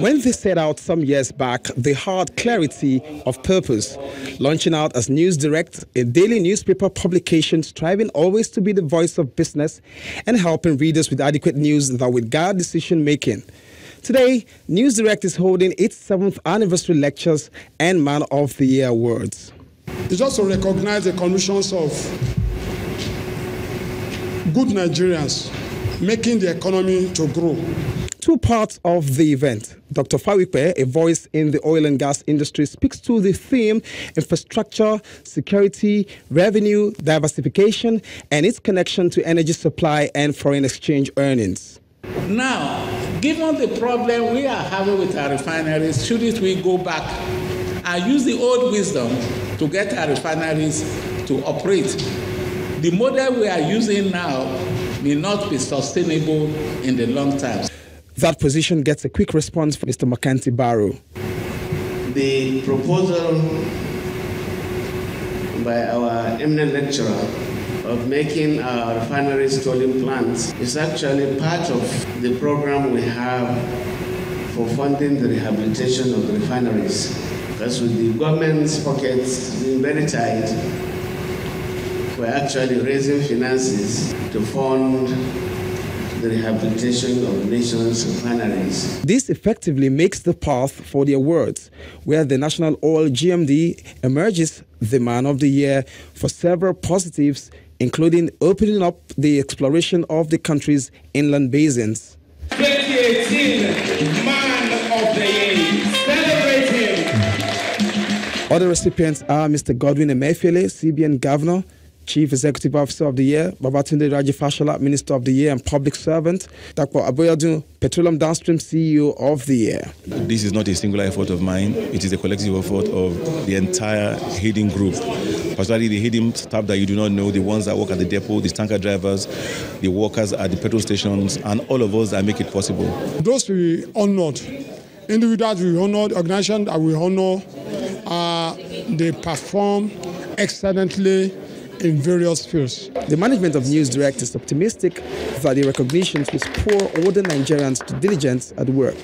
When they set out some years back, they had clarity of purpose, launching out as News Direct, a daily newspaper publication striving always to be the voice of business and helping readers with adequate news that will guide decision-making. Today, News Direct is holding its 7th anniversary lectures and Man of the Year awards. It's just to recognize the contributions of good Nigerians making the economy to grow. Two parts of the event. Dr. Fawikwe, a voice in the oil and gas industry, speaks to the theme infrastructure, security, revenue, diversification, and its connection to energy supply and foreign exchange earnings. Now, given the problem we are having with our refineries, shouldn't we go back and use the old wisdom to get our refineries to operate? The model we are using now may not be sustainable in the long term. That position gets a quick response from Mr. Maikanti. The proposal by our eminent lecturer of making our refineries tolling plants is actually part of the program we have for funding the rehabilitation of the refineries. Because with the government's pockets being very tight, we're actually raising finances to fund the rehabilitation of the nation's refineries. This effectively makes the path for the awards, where the National Oil GMD emerges the Man of the Year for several positives, including opening up the exploration of the country's inland basins. 2018 Man of the Year. Celebrate him. Other recipients are Mr. Godwin Emefiele, CBN Governor, Chief Executive Officer of the Year, Babatunde Raji Fashola, Minister of the Year and Public Servant, Dr. Aboyadun, Petroleum Downstream CEO of the Year. This is not a singular effort of mine, it is a collective effort of the entire Hayden group, particularly the Hayden staff that you do not know, the ones that work at the depot, the tanker drivers, the workers at the petrol stations, and all of us that make it possible. Those we honored, individuals we honored, organizations that we honor, they perform excellently in various fields. The management of News Direct is optimistic that the recognitions will spur older Nigerians to diligence at work.